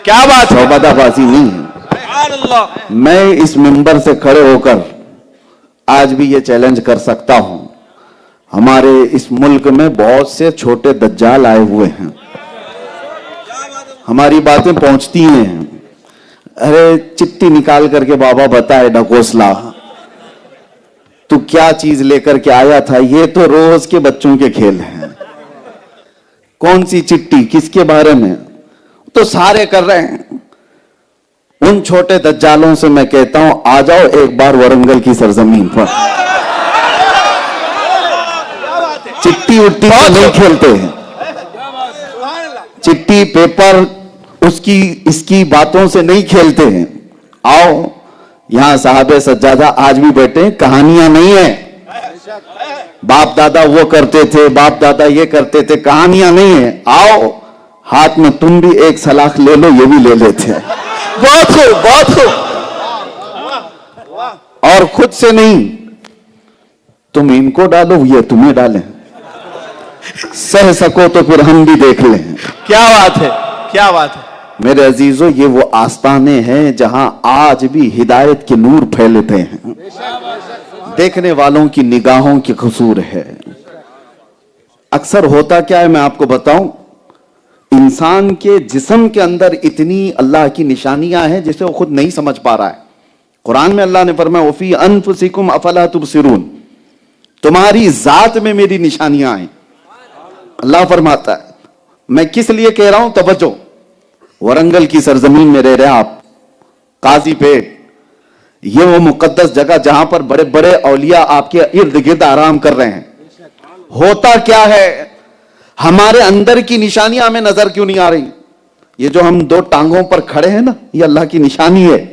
کیا بات ہے، شعبدہ بازی نہیں ہے۔ میں اس منبر سے کھڑے ہو کر آج بھی یہ چیلنج کر سکتا ہوں، ہمارے اس ملک میں بہت سے چھوٹے دجال آئے ہوئے ہیں، ہماری باتیں پہنچتی ہیں، ارے چٹھی نکال کر کے بابا بتائے ڈھکوسلا تو کیا چیز لے کر کے آیا تھا، یہ تو روز کے بچوں کے کھیل ہیں، کون سی چٹھی کس کے بارے میں، تو سارے کر رہے ہیں۔ ان چھوٹے دجالوں سے میں کہتا ہوں آ جاؤ ایک بار ورنگل کی سرزمین پر، چٹھی اٹھی تو نہیں کھیلتے ہیں، چٹھی پیپر اس کی باتوں سے نہیں کھیلتے ہیں۔ آؤ یہاں صاحب سجادہ آج بھی بیٹھے، کہانیاں نہیں ہیں، باپ دادا وہ کرتے تھے، باپ دادا یہ کرتے تھے، کہانیاں نہیں ہیں۔ آؤ ہاتھ میں تم بھی ایک سلاخ لے لو، یہ بھی لے لیتے ہیں، بہت خوب بہت خوب۔ اور خود سے نہیں، تم ان کو ڈالو یہ تمہیں ڈالیں، سہ سکو تو پھر ہم بھی دیکھ لیں۔ کیا بات ہے، کیا بات ہے۔ میرے عزیزو یہ وہ آستانے ہیں جہاں آج بھی ہدایت کے نور پھیلتے ہیں، دیکھنے والوں کی نگاہوں کی قصور ہے۔ اکثر ہوتا کیا ہے میں آپ کو بتاؤں، انسان کے جسم کے اندر اتنی اللہ کی نشانیاں ہیں جسے وہ خود نہیں سمجھ پا رہا ہے۔ قرآن میں اللہ نے فرمایا وَفِي أَنفُسِكُمْ أَفَلَا تُبْصِرُونَ، تمہاری ذات میں میری نشانیاں ہیں۔ اللہ فرماتا ہے، میں کس لیے کہہ رہا ہوں، توجہ، ورنگل کی سرزمین میں رہ رہے آپ، قاضی پیٹ، یہ وہ مقدس جگہ جہاں پر بڑے بڑے اولیاء آپ کے ارد گرد آرام کر رہے ہیں۔ ہوتا کیا ہے، ہمارے اندر کی نشانیاں ہمیں نظر کیوں نہیں آ رہی؟ یہ جو ہم دو ٹانگوں پر کھڑے ہیں نا، یہ اللہ کی نشانی ہے،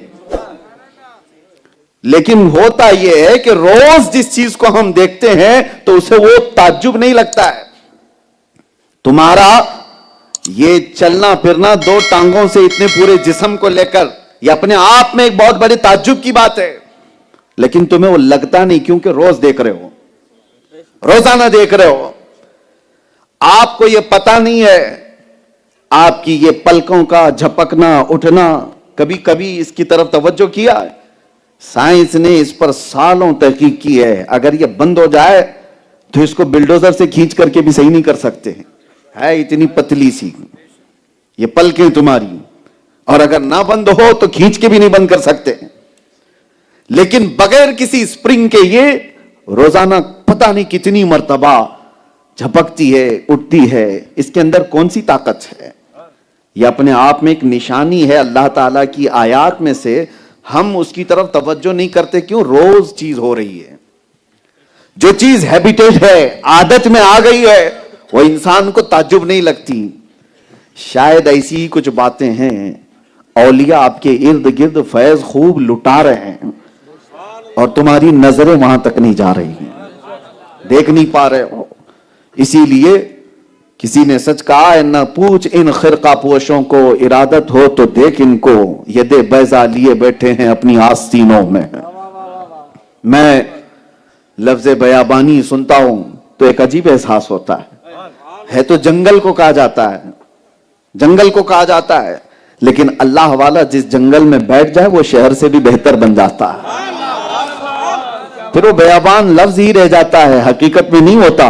لیکن ہوتا یہ ہے کہ روز جس چیز کو ہم دیکھتے ہیں تو اسے وہ تعجب نہیں لگتا ہے۔ تمہارا یہ چلنا پھرنا دو ٹانگوں سے اتنے پورے جسم کو لے کر، یہ اپنے آپ میں ایک بہت بڑے تعجب کی بات ہے، لیکن تمہیں وہ لگتا نہیں کیونکہ روز دیکھ رہے ہو، روزانہ دیکھ رہے ہو۔ آپ کو یہ پتا نہیں ہے، آپ کی یہ پلکوں کا جھپکنا اٹھنا، کبھی کبھی اس کی طرف توجہ کیا ہے؟ سائنس نے اس پر سالوں تحقیق کی ہے، اگر یہ بند ہو جائے تو اس کو بلڈوزر سے کھینچ کر کے بھی صحیح نہیں کر سکتے، ہے اتنی پتلی سی یہ پلکیں تمہاری، اور اگر نہ بند ہو تو کھینچ کے بھی نہیں بند کر سکتے، لیکن بغیر کسی سپرنگ کے یہ روزانہ پتہ نہیں کتنی مرتبہ جھپکتی ہے، اٹھتی ہے۔ اس کے اندر کون سی طاقت ہے؟ یہ اپنے آپ میں ایک نشانی ہے اللہ تعالیٰ کی آیات میں سے، ہم اس کی طرف توجہ نہیں کرتے، کیوں؟ روز چیز ہو رہی ہے، جو چیز ہیبیٹیٹ ہے، عادت میں آ گئی ہے، وہ انسان کو تعجب نہیں لگتی۔ شاید ایسی ہی کچھ باتیں ہیں، اولیاء آپ کے ارد گرد فیض خوب لٹا رہے ہیں اور تمہاری نظریں وہاں تک نہیں جا رہی ہیں، دیکھ نہیں پا رہے ہو۔ اسی لیے کسی نے سچ کہا ہے، نہ پوچھ ان خرقہ پوشوں کو، ارادت ہو تو دیکھ ان کو، ید بیضا لیے بیٹھے ہیں اپنی آستینوں میں۔ میں لفظ بیابانی سنتا ہوں تو ایک عجیب احساس ہوتا ہے تو جنگل کو کہا جاتا ہے، جنگل کو کہا جاتا ہے، لیکن اللہ والا جس جنگل میں بیٹھ جائے وہ شہر سے بھی بہتر بن جاتا ہے، پھر وہ بیابان لفظ ہی رہ جاتا ہے، حقیقت میں نہیں ہوتا۔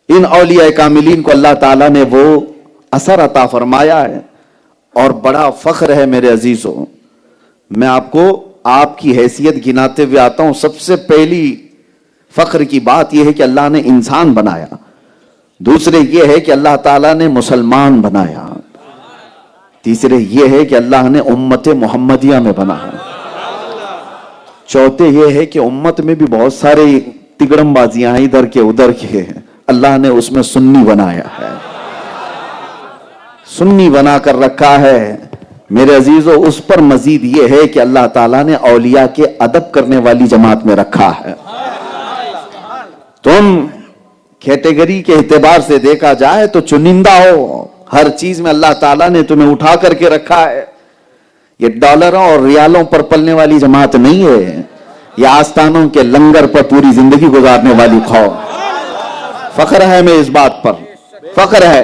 ان اولیاء کاملین کو اللہ تعالیٰ نے وہ اثر عطا فرمایا ہے، اور بڑا فخر ہے میرے عزیزوں۔ میں آپ کو آپ کی حیثیت گناتے ہوئے آتا ہوں۔ سب سے پہلی فخر کی بات یہ ہے کہ اللہ نے انسان بنایا، دوسرے یہ ہے کہ اللہ تعالیٰ نے مسلمان بنایا، تیسرے یہ ہے کہ اللہ نے امت محمدیہ میں بنایا، چوتھے یہ ہے کہ امت میں بھی بہت سارے تگڑم بازیاں ہیں ادھر کے ادھر کے ہیں، اللہ نے اس میں سنی بنایا ہے، سنی بنا کر رکھا ہے۔ میرے عزیزو اس پر مزید یہ ہے کہ اللہ تعالیٰ نے اولیاء کے ادب کرنے والی جماعت میں رکھا ہے۔ تم کیٹیگری کے اعتبار سے دیکھا جائے تو چنندہ ہو، ہر چیز میں اللہ تعالیٰ نے تمہیں اٹھا کر کے رکھا ہے۔ یہ ڈالروں اور ریالوں پر پلنے والی جماعت نہیں ہے، یہ آستانوں کے لنگر پر پوری زندگی گزارنے والی قوم۔ فخر ہے میں اس بات پر، فخر ہے۔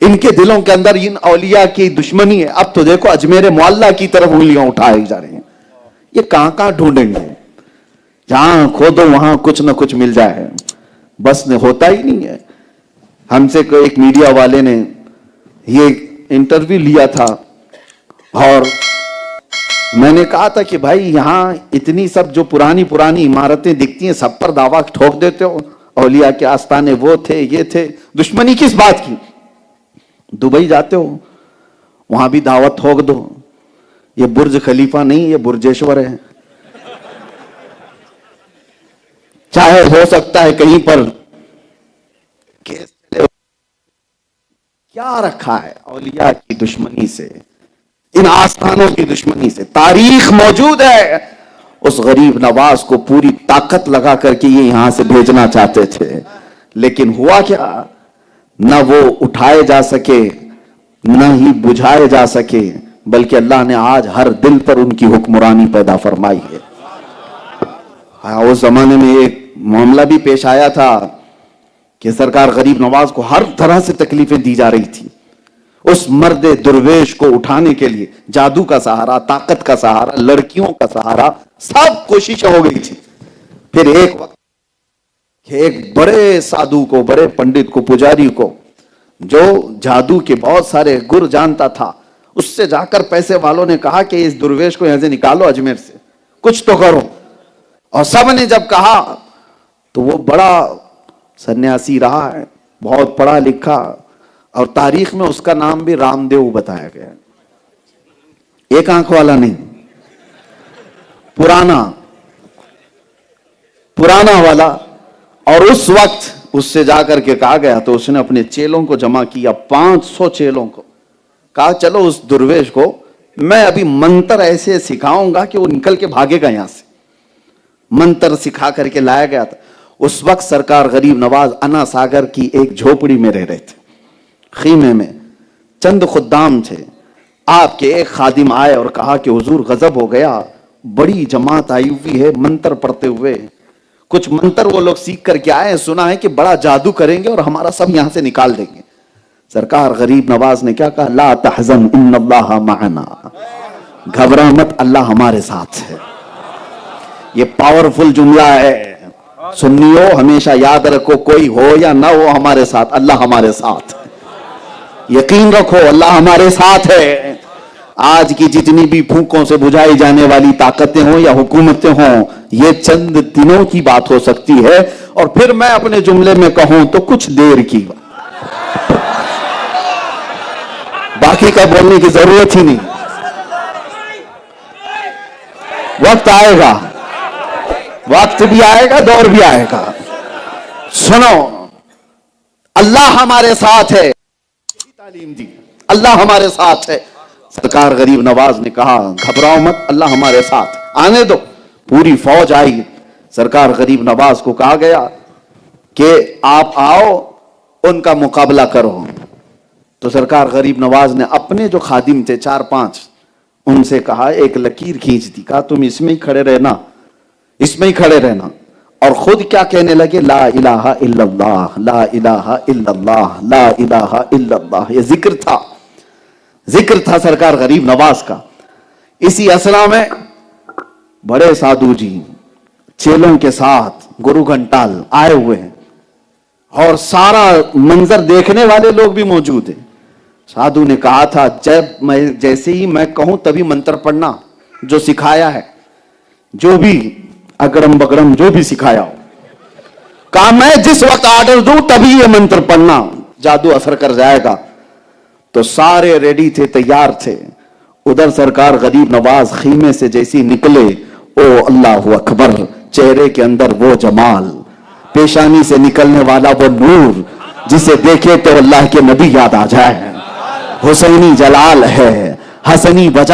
ان کے دلوں کے اندر ان اولیاء کی دشمنی ہے. اب تو دیکھو اجمیر معلیٰ کی طرف انگلیاں اٹھائی جا رہی ہیں. یہ کہاں کہاں ڈھونڈیں گے؟ جہاں کھودو وہاں کچھ نہ کچھ مل جائے. بس نے ہوتا ہی نہیں ہے. ہم سے کوئی ایک میڈیا والے نے یہ انٹرویو لیا تھا اور میں نے کہا تھا کہ بھائی یہاں اتنی سب جو پرانی پرانی عمارتیں دکھتی ہیں سب پر دعویٰ ٹھوک دیتے ہو اولیاء کے آستانے وہ تھے یہ تھے. دشمنی کس بات کی؟ دبئی جاتے ہو وہاں بھی دعوت ٹھوک دو. یہ برج خلیفہ نہیں یہ برجیشور ہے. چاہے ہو سکتا ہے کہیں پر کیا رکھا ہے اولیاء کی دشمنی سے, ان آستانوں کی دشمنی سے. تاریخ موجود ہے. اس غریب نواز کو پوری طاقت لگا کر کے یہ یہاں سے بھیجنا چاہتے تھے لیکن ہوا کیا؟ نہ وہ اٹھائے جا سکے نہ ہی بجھائے جا سکے بلکہ اللہ نے آج ہر دل پر ان کی حکمرانی پیدا فرمائی ہے. اس زمانے میں ایک معاملہ بھی پیش آیا تھا کہ سرکار غریب نواز کو ہر طرح سے تکلیفیں دی جا رہی تھی. اس مرد درویش کو اٹھانے کے لیے جادو کا سہارا, طاقت کا سہارا, لڑکیوں کا سہارا, سب کوششیں ہو گئی تھی. پھر ایک وقت ایک بڑے سادھو کو, بڑے پنڈت کو, پجاری کو جو جادو کے بہت سارے گر جانتا تھا, اس سے جا کر پیسے والوں نے کہا کہ اس درویش کو یہاں سے نکالو اجمیر سے, کچھ تو کرو. اور سب نے جب کہا تو وہ بڑا سنیاسی رہا ہے, بہت پڑھا لکھا, اور تاریخ میں اس کا نام بھی رام دیو بتایا گیا. ایک آنکھ والا نہیں, پرانا والا. اور اس وقت اس سے جا کر کے کہا گیا تو اس نے اپنے چیلوں کو جمع کیا, 500 چیلوں کو. کہا چلو اس درویش کو میں ابھی منتر ایسے سکھاؤں گا کہ وہ نکل کے بھاگے گا یہاں سے. منتر سکھا کر کے لایا گیا تھا. اس وقت سرکار غریب نواز انا ساگر کی ایک جھوپڑی میں رہ رہے تھے, خیمے میں. چند خدام تھے. آپ کے ایک خادم آئے اور کہا کہ حضور غضب ہو گیا, بڑی جماعت آئی ہوئی ہے منتر پڑھتے ہوئے, کچھ منتر وہ لوگ سیکھ کر کے آئے, سنا ہے کہ بڑا جادو کریں گے اور ہمارا سب یہاں سے نکال دیں گے. سرکار غریب نواز نے کیا کہا؟ لا تحزن ان اللہ معنا, گھبرا مت اللہ ہمارے ساتھ ہے. یہ پاورفل جملہ ہے, سنیو ہمیشہ یاد رکھو, کوئی ہو یا نہ ہو ہمارے ساتھ اللہ ہمارے ساتھ ہے. یقین رکھو اللہ ہمارے ساتھ ہے. آج کی جتنی بھی پھونکوں سے بجھائی جانے والی طاقتیں ہوں یا حکومتیں ہوں, یہ چند دنوں کی بات ہو سکتی ہے. اور پھر میں اپنے جملے میں کہوں تو کچھ دیر کی, باقی کا بولنے کی ضرورت ہی نہیں. وقت آئے گا, وقت بھی آئے گا, دور بھی آئے گا. سنو, اللہ ہمارے ساتھ ہے, تعلیم دی, اللہ ہمارے ساتھ ہے. سرکار غریب نواز نے کہا گھبراؤ مت اللہ ہمارے ساتھ, آنے دو. پوری فوج آئی. سرکار غریب نواز کو کہا گیا کہ آپ آؤ ان کا مقابلہ کرو. تو سرکار غریب نواز نے اپنے جو خادم تھے 4-5 ان سے کہا, ایک لکیر کھینچ دی, کہا تم اس میں ہی کھڑے رہنا, اس میں ہی کھڑے رہنا. اور خود کیا کہنے لگے؟ لا الہ الا اللہ, لا الہ الا اللہ, لا الہ الا اللہ. یہ ذکر تھا, ذکر تھا سرکار غریب نواز کا. اسی اسنا میں بڑے سادھو جی چیلوں کے ساتھ گرو گھنٹال آئے ہوئے ہیں اور سارا منظر دیکھنے والے لوگ بھی موجود ہیں. سادھو نے کہا تھا جیسے ہی میں کہوں تبھی منتر پڑھنا, جو سکھایا ہے, جو بھی اگرم بگرم جو بھی سکھایا ہو. کہا میں جس وقت آرڈر دوں تبھی یہ منتر پڑھنا, جادو اثر کر جائے گا. تو سارے ریڈی تھے, تیار تھے. ادھر سرکار غریب نواز خیمے سے جیسی نکلے, او اللہ اکبر, چہرے کے اندر وہ جمال, پیشانی سے نکلنے والا وہ نور, جسے دیکھے تو اللہ کے نبی یاد آ جائے. حسینی جلال ہے, حسنی وجہ